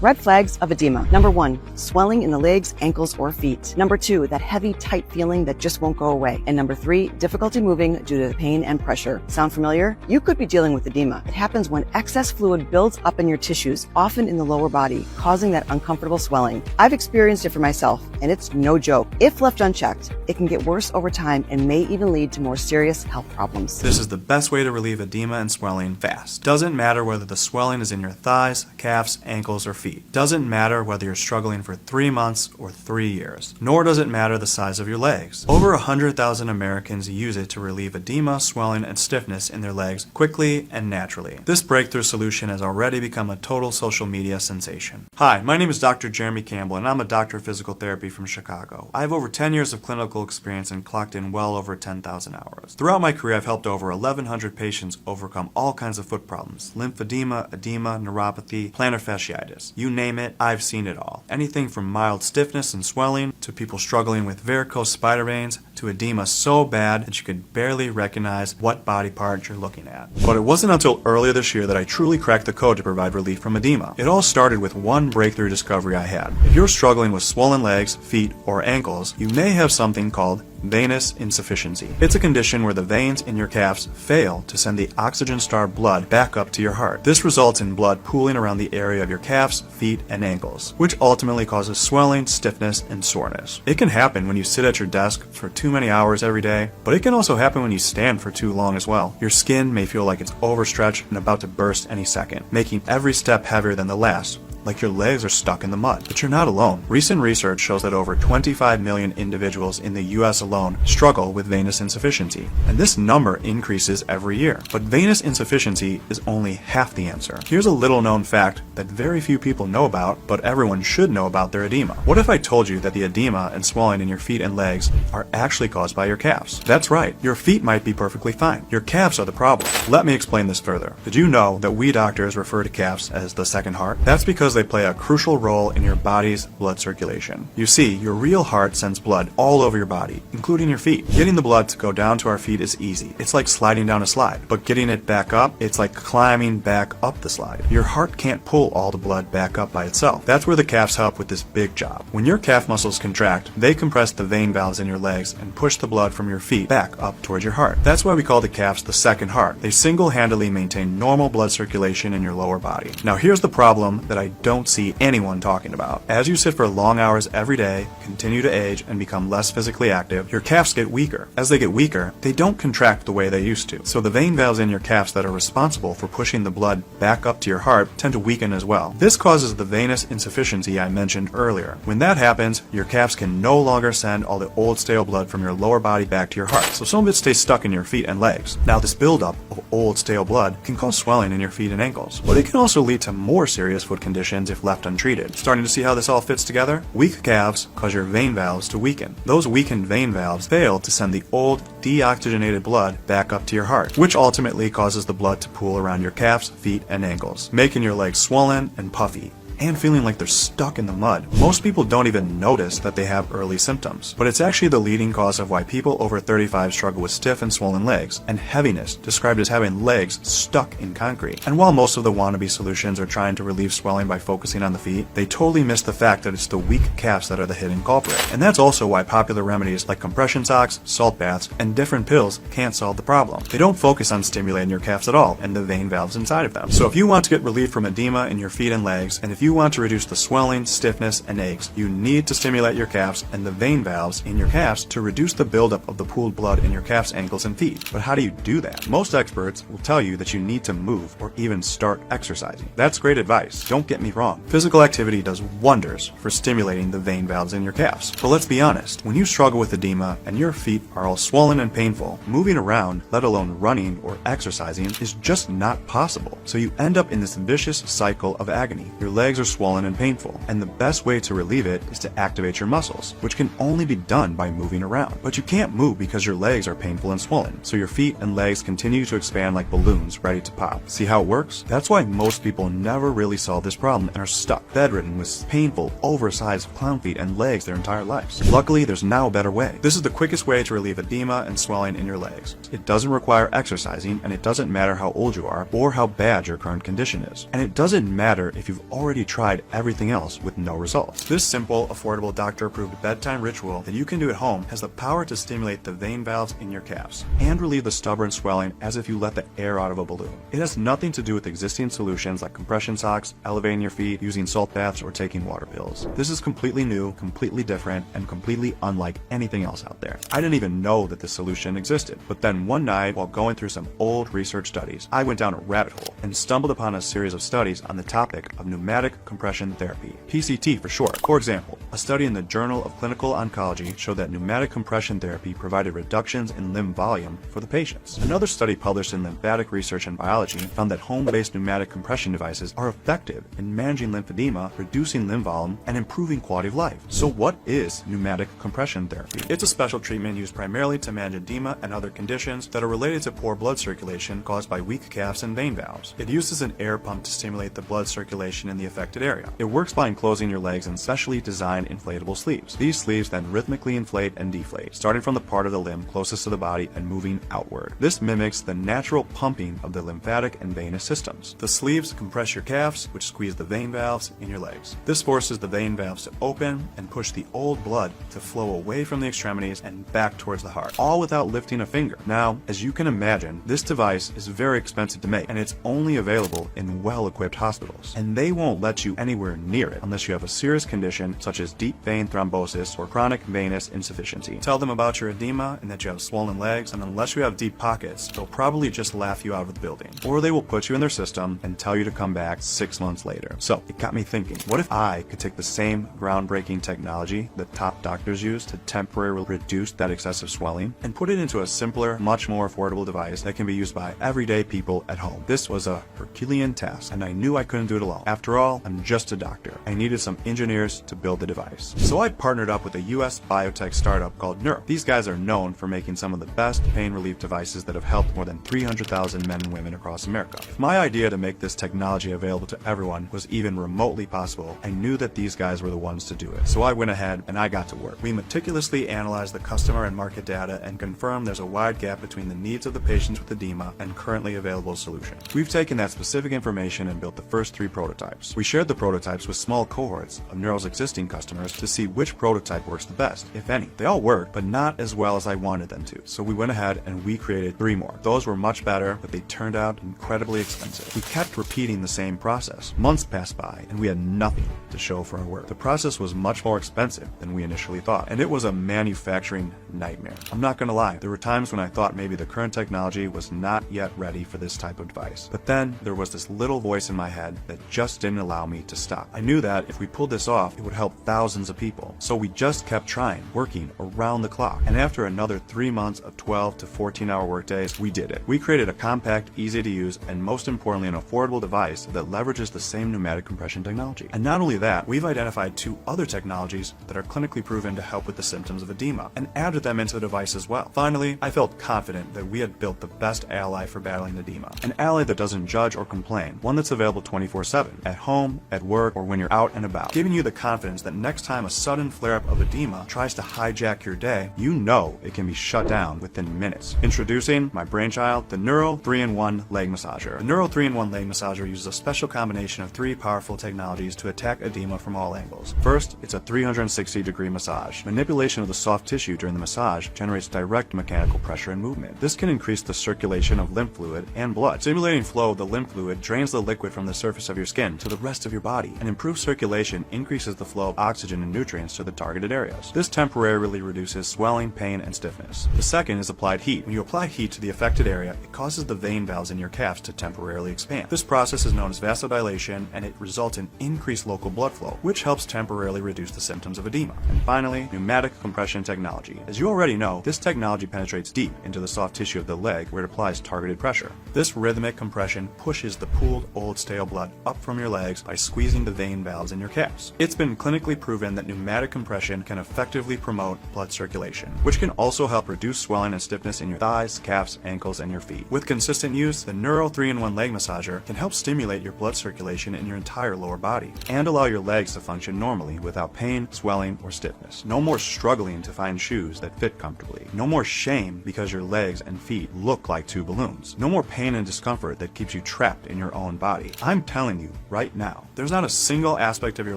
Red flags of edema. Number 1, swelling in the legs, ankles, or feet. Number 2, that heavy, tight feeling that just won't go away. And number 3, difficulty moving due to pain and pressure. Sound familiar? You could be dealing with edema. It happens when excess fluid builds up in your tissues, often in the lower body, causing that uncomfortable swelling. I've experienced it for myself, and it's no joke. If left unchecked, it can get worse over time and may even lead to more serious health problems. This is the best way to relieve edema and swelling fast. Doesn't matter whether the swelling is in your thighs, calves, ankles, or feet. Doesn't matter whether you're struggling for 3 months or 3 years. Nor does it matter the size of your legs. Over 100,000 Americans use it to relieve edema, swelling, and stiffness in their legs quickly and naturally. This breakthrough solution has already become a total social media sensation. Hi, my name is Dr. Jeremy Campbell, and I'm a doctor of physical therapy from Chicago. I have over 10 years of clinical experience and clocked in well over 10,000 hours. Throughout my career, I've helped over 1,100 patients overcome all kinds of foot problems: lymphedema, edema, neuropathy, plantar fasciitis. You name it, I've seen it all. Anything from mild stiffness and swelling to people struggling with varicose spider veins to edema so bad that you could barely recognize what body part you're looking at. But it wasn't until earlier this year that I truly cracked the code to provide relief from edema. It all started with one breakthrough discovery I had. If you're struggling with swollen legs, feet, or ankles, you may have something called venous insufficiency. It's a condition where the veins in your calves fail to send the oxygen-starved blood back up to your heart. This results in blood pooling around the area of your calves, feet, and ankles, which ultimately causes swelling, stiffness, and soreness. It can happen when you sit at your desk for too many hours every day, but it can also happen when you stand for too long as well. Your skin may feel like it's overstretched and about to burst any second, making every step heavier than the last, like your legs are stuck in the mud. But you're not alone. Recent research shows that over 25 million individuals in the US alone struggle with venous insufficiency, and this number increases every year. But venous insufficiency is only half the answer. Here's a little known fact that very few people know about, but everyone should know about their edema. What if I told you that the edema and swelling in your feet and legs are actually caused by your calves? That's right, your feet might be perfectly fine. Your calves are the problem. Let me explain this further. Did you know that we doctors refer to calves as the second heart? That's because they play a crucial role in your body's blood circulation. You see, your real heart sends blood all over your body, including your feet. Getting the blood to go down to our feet is easy. It's like sliding down a slide. But getting it back up, it's like climbing back up the slide. Your heart can't pull all the blood back up by itself. That's where the calves help with this big job. When your calf muscles contract, they compress the vein valves in your legs and push the blood from your feet back up towards your heart. That's why we call the calves the second heart. They single-handedly maintain normal blood circulation in your lower body. Now here's the problem that I don't see anyone talking about. As you sit for long hours every day, continue to age, and become less physically active, your calves get weaker. As they get weaker, they don't contract the way they used to. So the vein valves in your calves that are responsible for pushing the blood back up to your heart tend to weaken as well. This causes the venous insufficiency I mentioned earlier. When that happens, your calves can no longer send all the old stale blood from your lower body back to your heart. So some of it stays stuck in your feet and legs. Now this buildup of old stale blood can cause swelling in your feet and ankles, but it can also lead to more serious foot conditions if left untreated. Starting to see how this all fits together? Weak calves cause your vein valves to weaken. Those weakened vein valves fail to send the old, deoxygenated blood back up to your heart, which ultimately causes the blood to pool around your calves, feet, and ankles, making your legs swollen and puffy, and feeling like they're stuck in the mud. Most people don't even notice that they have early symptoms, but it's actually the leading cause of why people over 35 struggle with stiff and swollen legs, and heaviness, described as having legs stuck in concrete. And while most of the wannabe solutions are trying to relieve swelling by focusing on the feet, they totally miss the fact that it's the weak calves that are the hidden culprit. And that's also why popular remedies like compression socks, salt baths, and different pills can't solve the problem. They don't focus on stimulating your calves at all, and the vein valves inside of them. So if you want to get relief from edema in your feet and legs, and if you want to reduce the swelling, stiffness, and aches, you need to stimulate your calves and the vein valves in your calves to reduce the buildup of the pooled blood in your calves, ankles, and feet. But how do you do that? Most experts will tell you that you need to move or even start exercising. That's great advice, don't get me wrong. Physical activity does wonders for stimulating the vein valves in your calves. But let's be honest, when you struggle with edema and your feet are all swollen and painful, moving around, let alone running or exercising, is just not possible. So you end up in this vicious cycle of agony. Your legs are swollen and painful, and the best way to relieve it is to activate your muscles, which can only be done by moving around. But you can't move because your legs are painful and swollen, so your feet and legs continue to expand like balloons ready to pop. See how it works? That's why most people never really solve this problem and are stuck, bedridden with painful, oversized clown feet and legs their entire lives. Luckily, there's now a better way. This is the quickest way to relieve edema and swelling in your legs. It doesn't require exercising, and it doesn't matter how old you are or how bad your current condition is. And it doesn't matter if you've already he tried everything else with no results. This simple, affordable, doctor-approved bedtime ritual that you can do at home has the power to stimulate the vein valves in your calves and relieve the stubborn swelling as if you let the air out of a balloon. It has nothing to do with existing solutions like compression socks, elevating your feet, using salt baths, or taking water pills. This is completely new, completely different, and completely unlike anything else out there. I didn't even know that this solution existed, but then one night, while going through some old research studies, I went down a rabbit hole and stumbled upon a series of studies on the topic of pneumatic compression therapy, PCT for short. For example, a study in the Journal of Clinical Oncology showed that pneumatic compression therapy provided reductions in limb volume for the patients. Another study published in Lymphatic Research and Biology found that home-based pneumatic compression devices are effective in managing lymphedema, reducing limb volume, and improving quality of life. So what is pneumatic compression therapy? It's a special treatment used primarily to manage edema and other conditions that are related to poor blood circulation caused by weak calves and vein valves. It uses an air pump to stimulate the blood circulation in the affected area. It works by enclosing your legs in specially designed inflatable sleeves. These sleeves then rhythmically inflate and deflate, starting from the part of the limb closest to the body and moving outward. This mimics the natural pumping of the lymphatic and venous systems. The sleeves compress your calves, which squeeze the vein valves in your legs. This forces the vein valves to open and push the old blood to flow away from the extremities and back towards the heart, all without lifting a finger. Now, as you can imagine, this device is very expensive to make, and it's only available in well-equipped hospitals. And they won't let you anywhere near it unless you have a serious condition such as deep vein thrombosis or chronic venous insufficiency. Tell them about your edema and that you have swollen legs, and unless you have deep pockets, they'll probably just laugh you out of the building. Or they will put you in their system and tell you to come back 6 months later. So, it got me thinking, what if I could take the same groundbreaking technology that top doctors use to temporarily reduce that excessive swelling and put it into a simpler, much more affordable device that can be used by everyday people at home? This was a Herculean task, and I knew I couldn't do it alone. After all, I'm just a doctor. I needed some engineers to build the device. So I partnered up with a US biotech startup called Nooro. These guys are known for making some of the best pain relief devices that have helped more than 300,000 men and women across America. If my idea to make this technology available to everyone was even remotely possible, I knew that these guys were the ones to do it. So I went ahead and I got to work. We meticulously analyzed the customer and market data and confirmed there's a wide gap between the needs of the patients with edema and currently available solutions. We've taken that specific information and built the first 3 prototypes. We shared the prototypes with small cohorts of Nooro's existing customers to see which prototype works the best, if any. They all worked, but not as well as I wanted them to. So we went ahead and we created 3 more. Those were much better, but they turned out incredibly expensive. We kept repeating the same process. Months passed by, and we had nothing to show for our work. The process was much more expensive than we initially thought, and it was a manufacturing nightmare. I'm not gonna lie, there were times when I thought maybe the current technology was not yet ready for this type of device. But then there was this little voice in my head that just didn't allow me to stop. I knew that if we pulled this off, it would help thousands of people. So we just kept trying, working around the clock. And after another 3 months of 12 to 14-hour workdays, we did it. We created a compact, easy to use, and most importantly, an affordable device that leverages the same pneumatic compression technology. And not only that, we've identified 2 other technologies that are clinically proven to help with the symptoms of edema and added them into the device as well. Finally, I felt confident that we had built the best ally for battling edema. An ally that doesn't judge or complain, one that's available 24/7, at home, at work, or when you're out and about, giving you the confidence that next time a sudden flare-up of edema tries to hijack your day, you know it can be shut down within minutes. Introducing my brainchild, the Nooro 3-in-1 Leg Massager. The Nooro 3-in-1 Leg Massager uses a special combination of 3 powerful technologies to attack edema from all angles. First, it's a 360-degree massage. Manipulation of the soft tissue during the massage generates direct mechanical pressure and movement. This can increase the circulation of lymph fluid and blood. Stimulating flow of the lymph fluid drains the liquid from the surface of your skin to the rest of your body, and improved circulation increases the flow of oxygen and nutrients to the targeted areas. This temporarily reduces swelling, pain, and stiffness. The second is applied heat. When you apply heat to the affected area, it causes the vein valves in your calves to temporarily expand. This process is known as vasodilation, and it results in increased local blood flow, which helps temporarily reduce the symptoms of edema. And finally, pneumatic compression technology. As you already know, this technology penetrates deep into the soft tissue of the leg where it applies targeted pressure. This rhythmic compression pushes the pooled old stale blood up from your legs by squeezing the vein valves in your calves. It's been clinically proven that pneumatic compression can effectively promote blood circulation, which can also help reduce swelling and stiffness in your thighs, calves, ankles, and your feet. With consistent use, the Nooro 3-in-1 Leg Massager can help stimulate your blood circulation in your entire lower body and allow your legs to function normally without pain, swelling, or stiffness. No more struggling to find shoes that fit comfortably. No more shame because your legs and feet look like 2 balloons. No more pain and discomfort that keeps you trapped in your own body. I'm telling you right now, now. There's not a single aspect of your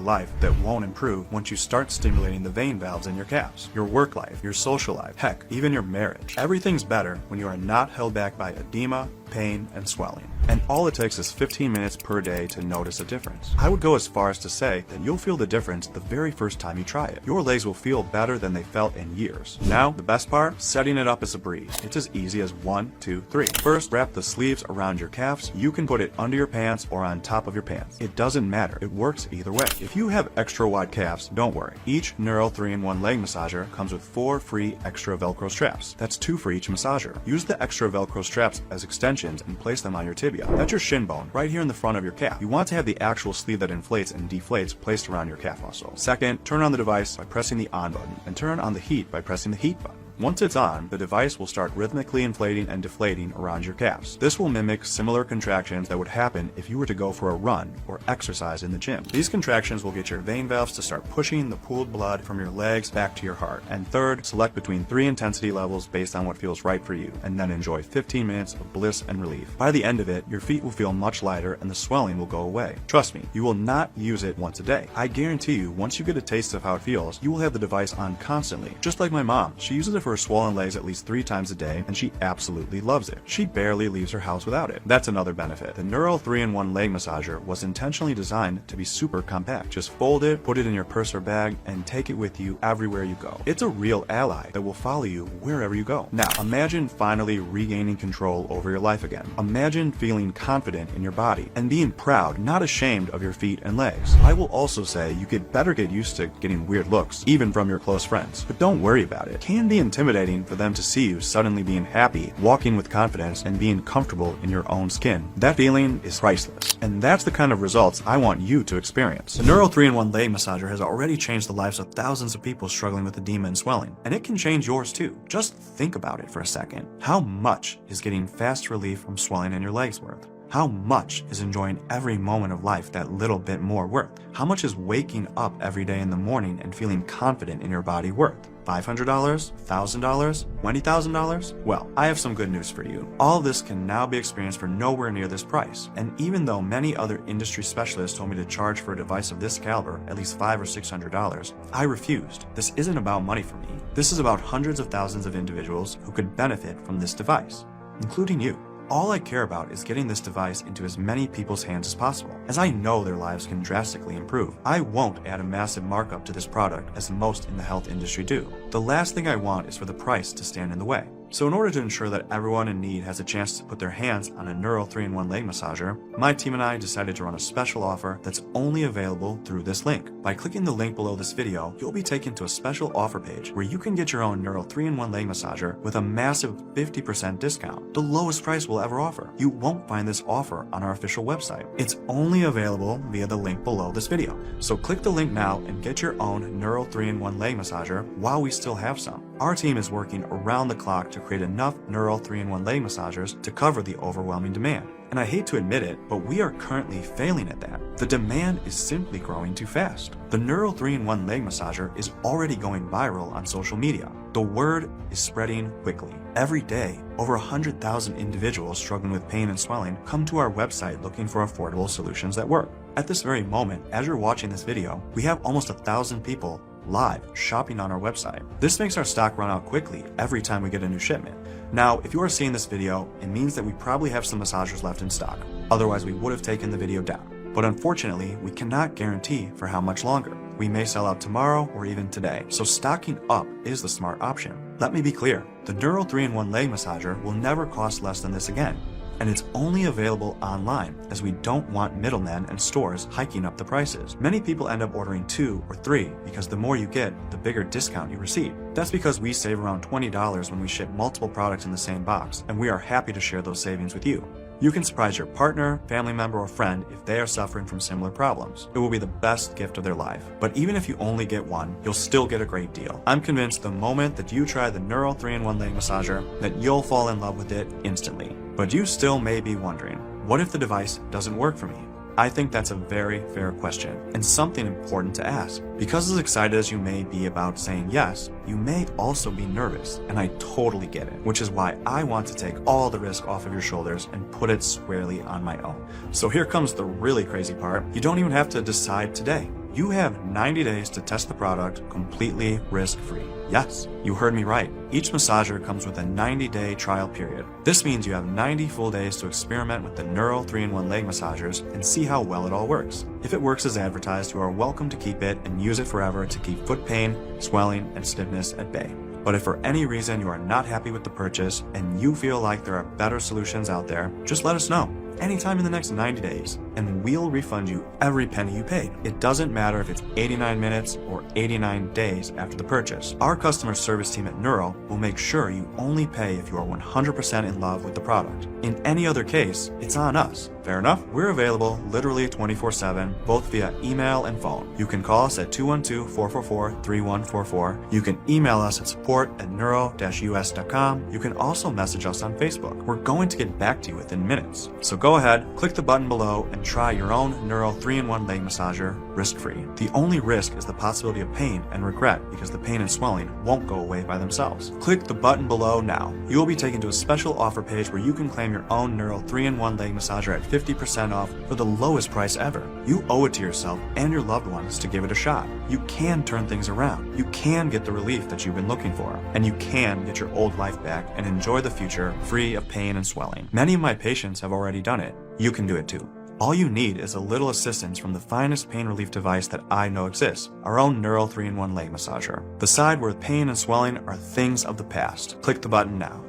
life that won't improve once you start stimulating the vein valves in your calves. Your work life, your social life, heck, even your marriage. Everything's better when you are not held back by edema, pain, and swelling. And all it takes is 15 minutes per day to notice a difference. I would go as far as to say that you'll feel the difference the very first time you try it. Your legs will feel better than they felt in years. Now, the best part? Setting it up is a breeze. It's as easy as 1, 2, 3. First, wrap the sleeves around your calves. You can put it under your pants or on top of your pants. It doesn't matter. It works either way. If you have extra wide calves, don't worry. Each Nooro 3-in-1 leg massager comes with 4 free extra Velcro straps. That's 2 for each massager. Use the extra Velcro straps as extensions and place them on your tibia. That's your shin bone, right here in the front of your calf. You want to have the actual sleeve that inflates and deflates placed around your calf muscle. Second, turn on the device by pressing the on button, and turn on the heat by pressing the heat button. Once it's on, the device will start rhythmically inflating and deflating around your calves. This will mimic similar contractions that would happen if you were to go for a run or exercise in the gym. These contractions will get your vein valves to start pushing the pooled blood from your legs back to your heart. And third, select between 3 intensity levels based on what feels right for you, and then enjoy 15 minutes of bliss and relief. By the end of it, your feet will feel much lighter and the swelling will go away. Trust me, you will not use it once a day. I guarantee you, once you get a taste of how it feels, you will have the device on constantly. Just like my mom, she uses it for her swollen legs at least 3 times a day, and she absolutely loves it. She barely leaves her house without it. That's another benefit. The Nooro 3-in-1 leg massager was intentionally designed to be super compact. Just fold it, put it in your purse or bag, and take it with you everywhere you go. It's a real ally that will follow you wherever you go. Now, imagine finally regaining control over your life again. Imagine feeling confident in your body and being proud, not ashamed of your feet and legs. I will also say you could better get used to getting weird looks, even from your close friends. But don't worry about it. It can be intimidating for them to see you suddenly being happy, walking with confidence, and being comfortable in your own skin. That feeling is priceless. And that's the kind of results I want you to experience. The Nooro 3-in-1 leg massager has already changed the lives of thousands of people struggling with edema and swelling. And it can change yours too. Just think about it for a second. How much is getting fast relief from swelling in your legs worth? How much is enjoying every moment of life that little bit more worth? How much is waking up every day in the morning and feeling confident in your body worth? $500? $1,000? $20,000? Well, I have some good news for you. All this can now be experienced for nowhere near this price. And even though many other industry specialists told me to charge for a device of this caliber at least $500 or $600, I refused. This isn't about money for me. This is about hundreds of thousands of individuals who could benefit from this device, including you. All I care about is getting this device into as many people's hands as possible, as I know their lives can drastically improve. I won't add a massive markup to this product as most in the health industry do. The last thing I want is for the price to stand in the way. So in order to ensure that everyone in need has a chance to put their hands on a Nooro 3-in-1 leg massager, my team and I decided to run a special offer that's only available through this link. By clicking the link below this video, you'll be taken to a special offer page where you can get your own Nooro 3-in-1 leg massager with a massive 50% discount, the lowest price we'll ever offer. You won't find this offer on our official website. It's only available via the link below this video. So click the link now and get your own Nooro 3-in-1 leg massager while we still have some. Our team is working around the clock to create enough Nooro 3-in-1 leg massagers to cover the overwhelming demand. And I hate to admit it, but we are currently failing at that. The demand is simply growing too fast. The Nooro 3-in-1 leg massager is already going viral on social media. The word is spreading quickly. Every day, over 100,000 individuals struggling with pain and swelling come to our website looking for affordable solutions that work. At this very moment, as you're watching this video, we have almost 1,000 people live shopping on our website. This makes our stock run out quickly every time we get a new shipment. Now, if you are seeing this video, it means that we probably have some massagers left in stock. Otherwise, we would have taken the video down. But unfortunately, we cannot guarantee for how much longer. We may sell out tomorrow or even today, so stocking up is the smart option. Let me be clear, the Nooro 3-in-1 leg massager will never cost less than this again. And it's only available online, as we don't want middlemen and stores hiking up the prices. Many people end up ordering 2 or 3 because the more you get, the bigger discount you receive. That's because we save around $20 when we ship multiple products in the same box, and we are happy to share those savings with you. You can surprise your partner, family member, or friend if they are suffering from similar problems. It will be the best gift of their life. But even if you only get one, you'll still get a great deal. I'm convinced the moment that you try the Nooro 3-in-1 leg massager, that you'll fall in love with it instantly. But you still may be wondering, what if the device doesn't work for me? I think that's a very fair question, and something important to ask. Because as excited as you may be about saying yes, you may also be nervous, and I totally get it, which is why I want to take all the risk off of your shoulders and put it squarely on my own. So here comes the really crazy part. You don't even have to decide today. You have 90 days to test the product completely risk-free. Yes, you heard me right. Each massager comes with a 90-day trial period. This means you have 90 full days to experiment with the Nooro 3-in-1 leg massagers and see how well it all works. If it works as advertised, you are welcome to keep it and use it forever to keep foot pain, swelling, and stiffness at bay. But if for any reason you are not happy with the purchase and you feel like there are better solutions out there, just let us know anytime in the next 90 days, and we'll refund you every penny you paid. It doesn't matter if it's 89 minutes or 89 days after the purchase. Our customer service team at Nooro will make sure you only pay if you are 100% in love with the product. In any other case, it's on us. Fair enough? We're available literally 24/7, both via email and phone. You can call us at 212-444-3144. You can email us at support@nooro-us.com. You can also message us on Facebook. We're going to get back to you within minutes. So go ahead, click the button below, and try your own Nooro 3-in-1 leg massager risk-free. The only risk is the possibility of pain and regret because the pain and swelling won't go away by themselves. Click the button below now. You will be taken to a special offer page where you can claim your own Nooro 3-in-1 leg massager at 50% off for the lowest price ever. You owe it to yourself and your loved ones to give it a shot. You can turn things around. You can get the relief that you've been looking for. And you can get your old life back and enjoy the future free of pain and swelling. Many of my patients have already done it. You can do it too. All you need is a little assistance from the finest pain relief device that I know exists, our own Nooro 3-in-1 leg massager. The side where pain and swelling are things of the past. Click the button now.